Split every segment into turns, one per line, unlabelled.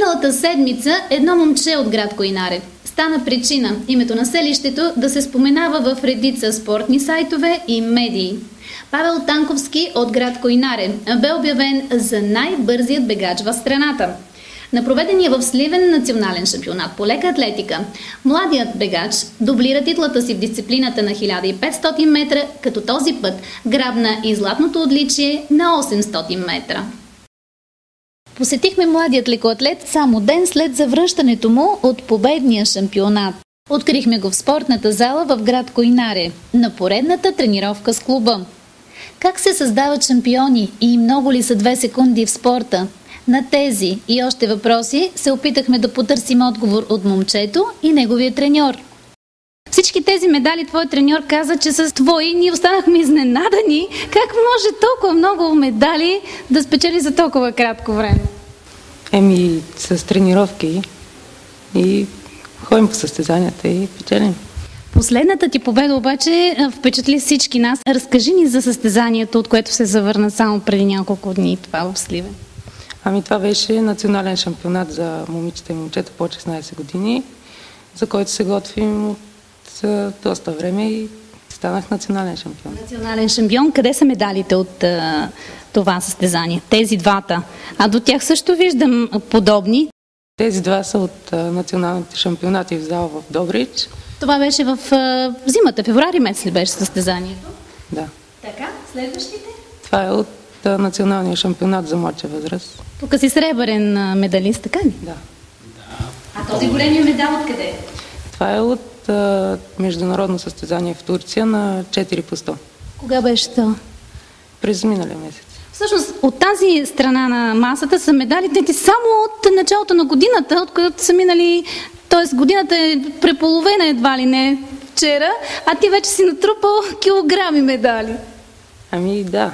Миналата седмица едно момче от град Койнаре стана причина името на селището да се споменава в редица спортни сайтове и медии. Павел Танковски от град Койнаре бе обявен за най-бързият бегач в страната. На проведения в Сливен национален шампионат по лека атлетика, младият бегач дублира титлата си в дисциплината на 1500 метра, като този път грабна и златното отличие на 800 метра. Посетихме младият лекоатлет само ден след завръщането му от победния шампионат. Открихме го в спортната зала в град Койнаре, на поредната тренировка с клуба. Как се създават шампиони и много ли са 2 секунди в спорта? На тези и още въпроси се опитахме да потърсим отговор от момчето и неговия треньор. Всички тези медали твой треньор каза, че са твои. Ние останахме изненадани. Как може толкова много медали да спечели за толкова кратко време?
С тренировки и ходим по състезанията и печелим.
Последната ти победа обаче впечатли всички нас. Разкажи ни за състезанието, от което се завърна само преди няколко дни това в Сливен.
Това беше национален шампионат за момичета и момчета по 16 години, за който се готвим от доста време и станах национален шампион.
Национален шампион. Къде са медалите от това състезание? Тези двата. А до тях също виждам подобни.
Тези два са от националните шампионати в зала в Добрич.
Това беше в зимата, февруари месец ли беше състезанието?
Да.
Така, следващите?
Това е от националния шампионат за младша възраст.
Тук си сребърен медалист, така ли?
Да.
А този големия медал откъде?
Това е от международно състезание в Турция на 4 по 100.
Кога беше това?
През миналия месец.
Всъщност, от тази страна на масата са медалите ти само от началото на годината, от която са минали, т.е. годината е преполовена едва ли не вчера, а ти вече си натрупал килограми медали.
Да.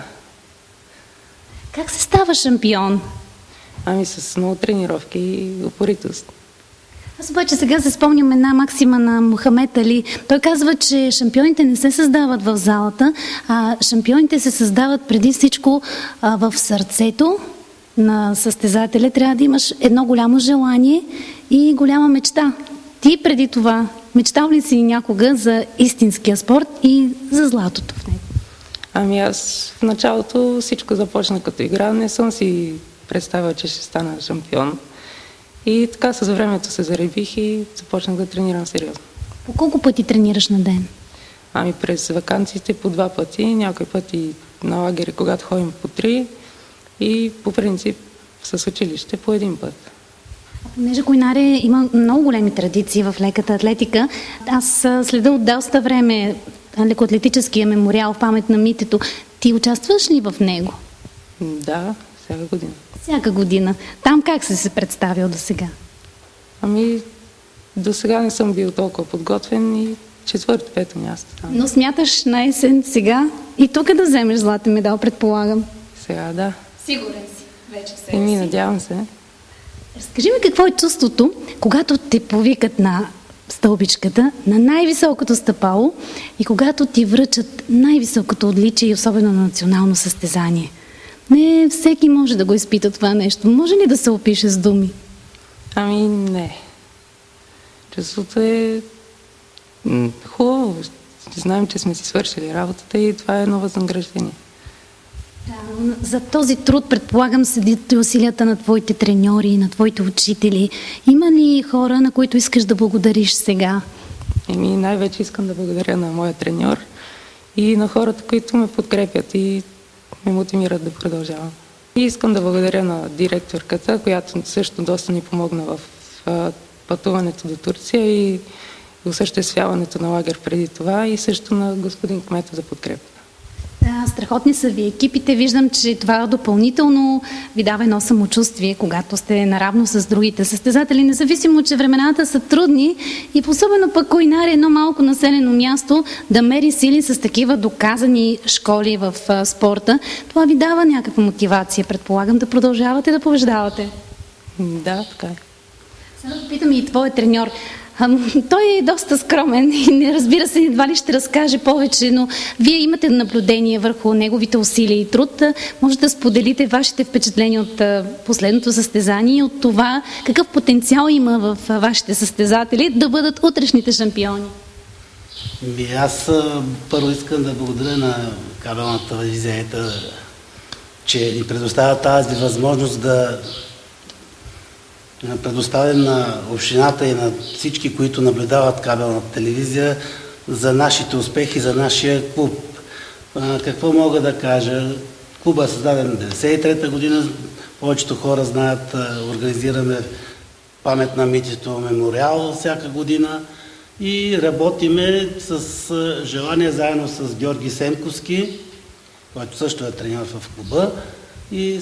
Как се става шампион?
С много тренировки и упоритост.
Аз обаче сега се спомням една максима на Мохамед Али. Той казва, че шампионите не се създават в залата, а шампионите се създават преди всичко в сърцето на състезателя. Трябва да имаш едно голямо желание и голяма мечта. Ти преди това мечтал ли си някога за истинския спорт и за златото в него?
Аз в началото всичко започна като игра. Не съм си представила, че ще стана шампион. И така с времето се заребих и започнах да тренирам сериозно.
По колко пъти тренираш на ден?
През ваканциите по 2 пъти, някои пъти на лагери, когато ходим по 3 и по принцип с училище по 1 път.
Понеже Койнаре има много големи традиции в леката атлетика, аз следа от доста време лекоатлетическия мемориал в памет на Митето. Ти участваш ли в него?
Да, всяка година.
Всяка година. Там как си се представил до сега?
До сега не съм бил толкова подготвен и 4-5 място.
Но смяташ на есен сега и тук да вземеш златен медал, предполагам.
Сега да.
Сигурен си вече в себе си.
Надявам се.
Разкажи ми какво е чувството, когато те повикат на стълбичката, на най-високото стъпало и когато ти връчат най-високото отличие и особено на национално състезание. Не всеки може да го изпита това нещо. Може ли да се опише с думи?
Не. Чувството е хубаво. Знаем, че сме си свършили работата и това е едно възнаграждение.
Да, за този труд, предполагам, седят и усилията на твоите треньори, на твоите учители. Има ли хора, на които искаш да благодариш сега?
Най-вече искам да благодаря на моя треньор и на хората, които ме подкрепят и ме мотивират да продължавам. И искам да благодаря на директорката, която също доста ни помогна в пътуването до Турция и осъществяването на лагер преди това и също на господин кмета за подкрепа.
Да, страхотни са ви екипите. Виждам, че това допълнително ви дава едно самочувствие, когато сте наравно с другите състезатели, независимо, че времената са трудни и особено пък Койнаре, едно малко населено място, да мери сили с такива доказани школи в спорта. Това ви дава някаква мотивация, предполагам, да продължавате да побеждавате.
Да, така е.
Сега да питам и твой треньор. Той е доста скромен и не разбира се, едва ли ще разкаже повече, но вие имате наблюдение върху неговите усилия и труд. Може да споделите вашите впечатления от последното състезание и от това какъв потенциал има в вашите състезатели да бъдат утрешните шампиони.
Аз първо искам да благодаря на кабелната телевизия, че ни предоставя тази възможност да предоставим на общината и на всички, които наблюдават кабелната телевизия, за нашите успехи, за нашия клуб. Какво мога да кажа? Клубът е създаден 1993 година, повечето хора знаят, организираме памет на Митито мемориал всяка година и работиме с желание заедно с Георги Семковски, който също е треньор в клуба, и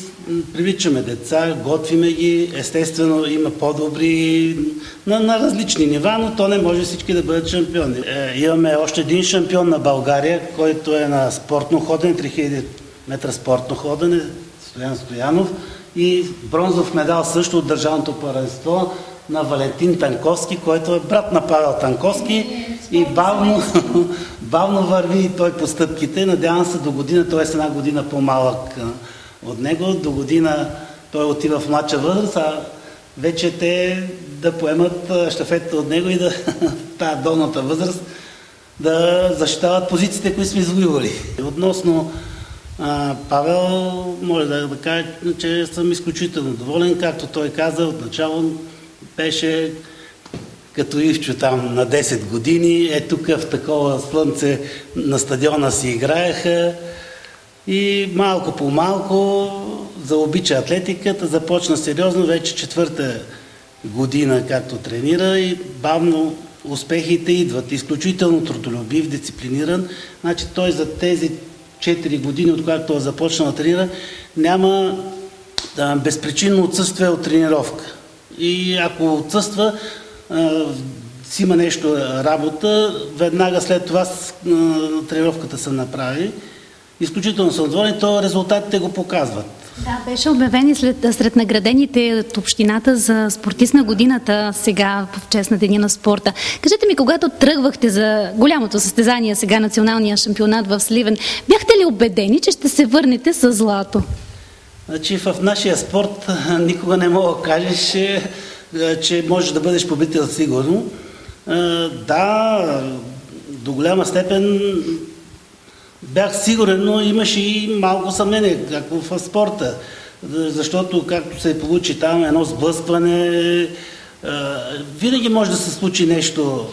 привличаме деца, готвиме ги. Естествено има по-добри на различни нива, но то не може всички да бъдат шампиони. Имаме още един шампион на България, който е на спортно ходене, 3000 метра спортно ходене, Стоян Стоянов, и бронзов медал също от Държавното първенство на Валентин Танковски, който е брат на Павел Танковски и бавно върви и той по стъпките. Надявам се до година, т.е. една година по-малък от него, до година той отива в младша възраст, а вече те да поемат щафетата от него и да тая долната възраст да защитават позициите, които сме извоювали. Относно Павел, може да кажа, че съм изключително доволен. Както той каза, отначало беше като Ивчо там на 10 години. Тук в такова слънце на стадиона си играеха и малко по малко заобича атлетиката, започна сериозно, вече 4-та година както тренира и бавно успехите идват. Изключително трудолюбив, дисциплиниран. Значи той за тези 4 години, откакто е започнал да тренира, няма безпричинно отсъствие от тренировка. И ако отсъства, си има нещо работа, веднага след това тренировката се направи. Изключително съм доволен, то резултатите го показват.
Да, беше обявен и сред наградените от общината за спортист на годината сега в чест на Деня на спорта. Кажете ми, когато тръгвахте за голямото състезание, сега националния шампионат в Сливен, бяхте ли убедени, че ще се върнете с злато?
Значи в нашия спорт никога не мога да кажеш, че можеш да бъдеш победител сигурно. Да, до голяма степен бях сигурен, но имаше и малко съмнение, както в спорта. Защото, както се получи там, едно сблъскване, винаги може да се случи нещо.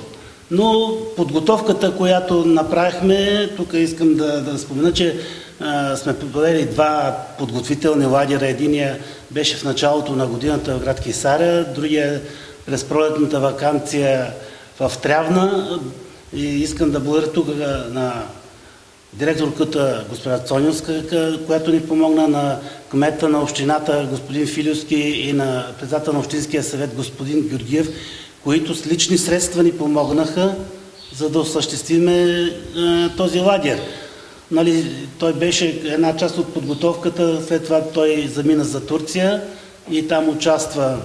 Но подготовката, която направихме, тук искам да спомена, че сме провели 2 подготвителни лагера. Единия беше в началото на годината в град Кесаря, другия през пролетната ваканция в Трявна. И искам да благодаря тук на директорката госпожа Цоневска, която ни помогна, на кмета на общината господин Филевски и на председател на общинския съвет господин Георгиев, които с лични средства ни помогнаха, за да осъществиме този лагер. Той беше една част от подготовката, след това той замина за Турция и там участва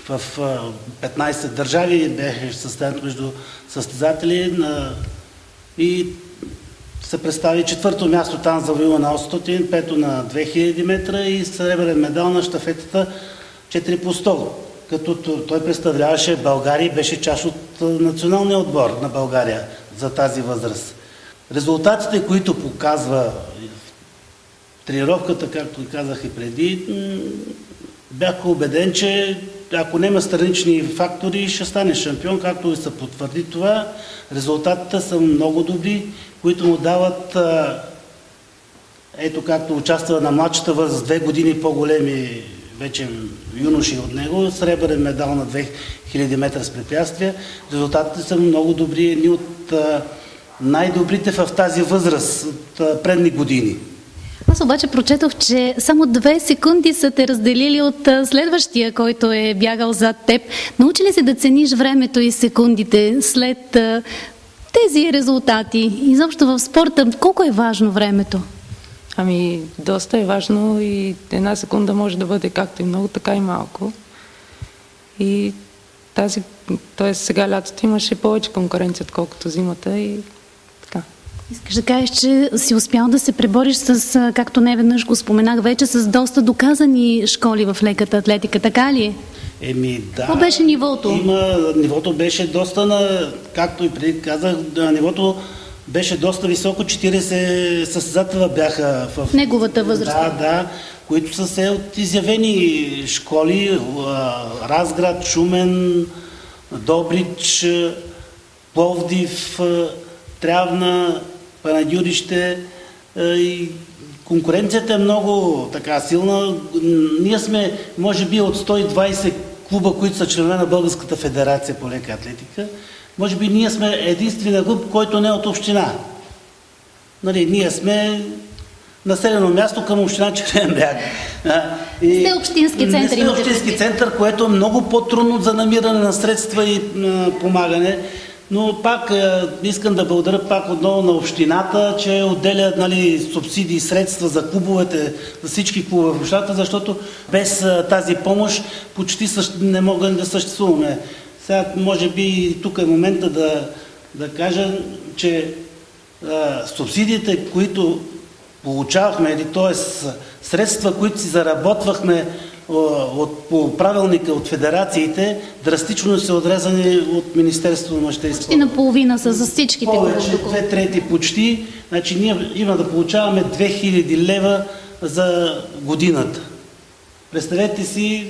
в 15 държави, беше състезанието между състезатели и се представи 4-то място там завоюва на 800, 5-то на 2000 метра и сребърен медал на щафетата 4 по 100. Като той представляваше България и беше част от националния отбор на България за тази възраст. Резултатите, които показва тренировката, както казах и преди, бях убеден, че ако няма странични фактори, ще стане шампион, както и се потвърди това. Резултатите са много добри, които му дават, ето както участва на младшата възраст, 2 години по-големи вече юноши от него, сребърен медал на 2000 метра с препятствия. Резултатите са много добри, едни от най-добрите в тази възраст от предни години.
Аз обаче прочетох, че само 2 секунди са те разделили от следващия, който е бягал зад теб. Научи ли се да цениш времето и секундите след тези резултати? Изобщо в спорта, колко е важно времето?
Ами, доста е важно и 1 секунда може да бъде както и много, така и малко. И т.е. сега лятото имаше повече конкуренция, отколкото зимата и така.
Искаш да кажеш, че си успял да се пребориш с, както не веднъж го споменах вече, с доста доказани школи в леката атлетика, така ли?
Да.
Какво беше нивото?
Нивото беше доста, както и преди казах, нивото беше доста високо, 40 състезателя бяха в
неговата възраст.
Да, които са се от изявени школи, Разград, Шумен, Добрич, Пловдив, Трявна, Панагюрище, и конкуренцията е много така силна. Ние сме, може би, от 120 клуба, които са членове на Българската федерация по лека атлетика. Може би ние сме единствения клуб, който не е от община. Ние сме населено място към община Червен бряг.
Сте общински център.
Сте общински център, което е много по-трудно за намиране на средства и помагане. Но пак искам да благодаря пак отново на общината, че отделя субсидии и средства за клубовете, за всички клубове в общината, защото без тази помощ почти не могат да съществуваме. Сега може би тук е момента да кажа, че субсидиите, които получавахме, т.е. средства, които си заработвахме по правилника от федерациите, драстично са отрезани от Министерството на младежта и спорта.
Почти наполовина са за всичките.
Повече, 2/3 почти. Значи ние има да получаваме 2000 лева за годината. Представете си,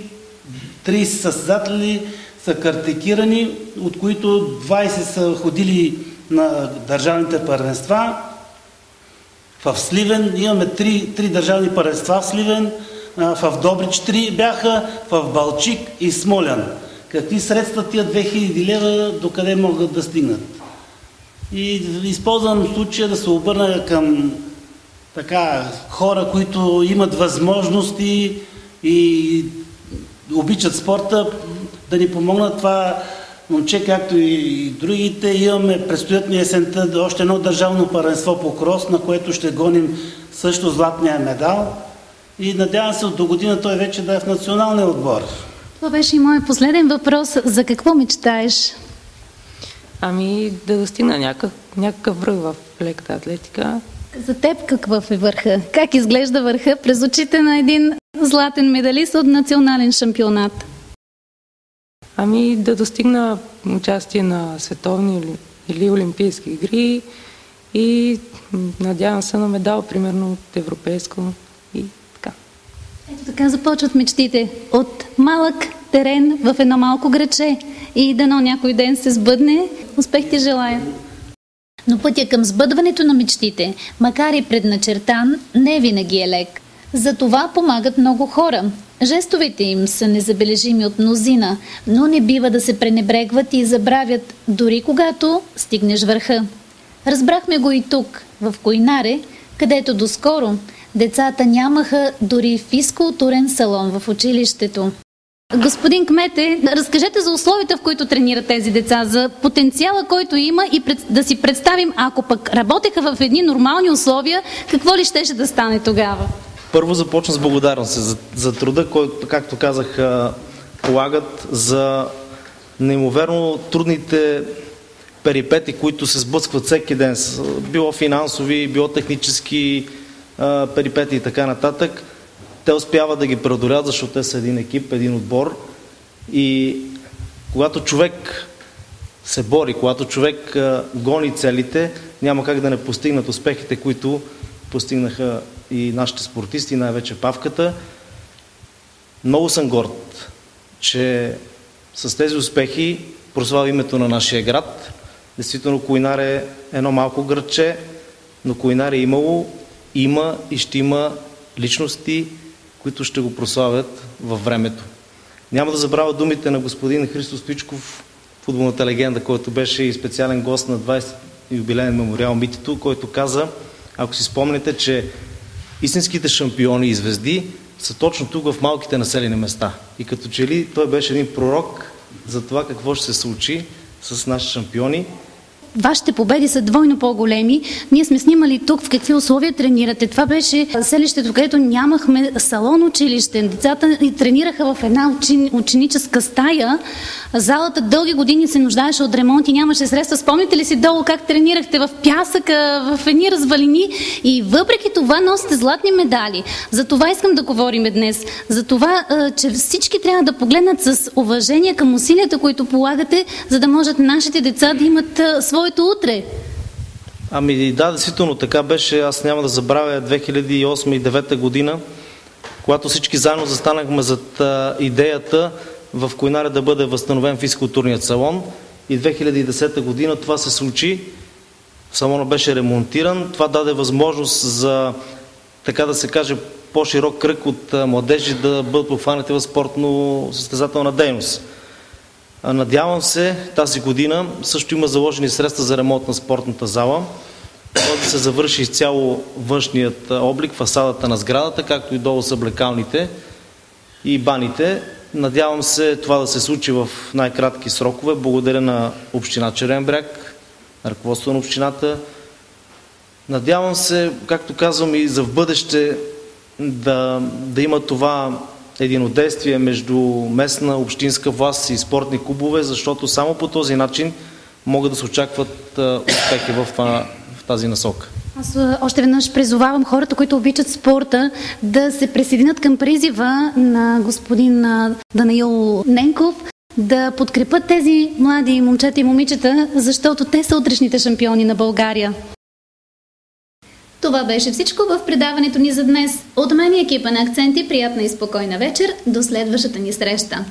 30 състезатели са картикирани, от които 20 са ходили на държавните първенства. В Сливен имаме 3 държавни първенства в Сливен, в Добрич 3 бяха, в Балчик и Смолян. Какви средства тия 2000 лева докъде могат да стигнат? И използвам случая да се обърна към хора, които имат възможности и обичат спорта, да ни помогнат това момче, както и другите. Имаме, предстоят ни есента още едно държавно първенство по крос, на което ще гоним също златния медал. И надявам се до година той вече да е в националния отбор.
Това беше и моят последен въпрос. За какво мечтаеш?
Да достигна някакъв връх в леката атлетика.
За теб какъв е върха? Как изглежда върха през очите на един златен медалист от национален шампионат?
Да достигна участие на световни или олимпийски игри и надявам се на медал, примерно от европейско и така.
Ето така започват мечтите. От малък терен в едно малко градче и дано някой ден се сбъдне. Успех ти желая! Но пътя към сбъдването на мечтите, макар и предначертан, не винаги е лек. За това помагат много хора. Жестовете им са незабележими от мнозина, но не бива да се пренебрегват и забравят, дори когато стигнеш върха. Разбрахме го и тук, в Койнаре, където доскоро децата нямаха дори физкултурен салон в училището. Господин кмете, разкажете за условията, в които тренират тези деца, за потенциала, който има и да си представим, ако пък работеха в едни нормални условия, какво ли щеше да стане тогава?
Първо започна с благодарност за труда, който, както казах, полагат, за неимоверно трудните перипети, които се сблъскват всеки ден, било финансови, било технически перипети и така нататък. Те успяват да ги преодолят, защото те са един екип, един отбор. И когато човек се бори, когато човек гони целите, няма как да не постигнат успехите, които постигнаха и нашите спортисти, най-вече Павката. Много съм горд, че с тези успехи прославя името на нашия град. Действително Койнар е едно малко градче, но Койнар е имало, има и ще има личности, които ще го прославят във времето. Няма да забравя думите на господин Христо Стоичков, футболната легенда, който беше и специален гост на 20 юбилеен мемориал Митито, който каза, ако си спомняте, че истинските шампиони и звезди са точно тук в малките населени места. И като че ли той беше един пророк за това какво ще се случи с наши шампиони.
вашите победи са двойно по-големи. Ние сме снимали тук в какви условия тренирате. Това беше селището, където нямахме салон училище. Децата тренираха в една ученическа стая. Залата дълги години се нуждаеше от ремонт и нямаше средства. Спомните ли си долу как тренирахте в пясъка, в едни развалини, и въпреки това носите златни медали. За това искам да говорим днес. За това, че всички трябва да погледнат с уважение към усилията, които полагате, за да можат нашите деца да имат своето утре.
Ами да, действително така беше. Аз няма да забравя 2008 и 2009 година, когато всички заедно застанахме зад идеята в Койнаре да бъде възстановен физкултурният салон, и 2010 година това се случи. Салонът беше ремонтиран. Това даде възможност за, така да се каже, по-широк кръг от младежи да бъдат обхванати в спортно-състезателна дейност. Надявам се, тази година също има заложени средства за ремонт на спортната зала. Това да се завърши изцяло външният облик, фасадата на сградата, както и долу съблекалните и баните. Надявам се това да се случи в най-кратки срокове. Благодаря на община Червен бряг, на ръководството на общината. Надявам се, както казвам, и за в бъдеще да има това единодействие между местна, общинска власт и спортни клубове, защото само по този начин могат да се очакват успехи в тази насока.
Аз още веднъж призовавам хората, които обичат спорта, да се присъединят към призива на господин Данаил Ненков, да подкрепят тези млади момчета и момичета, защото те са утрешните шампиони на България. Това беше всичко в предаването ни за днес. От мен и екипа на Акценти, приятна и спокойна вечер, до следващата ни среща.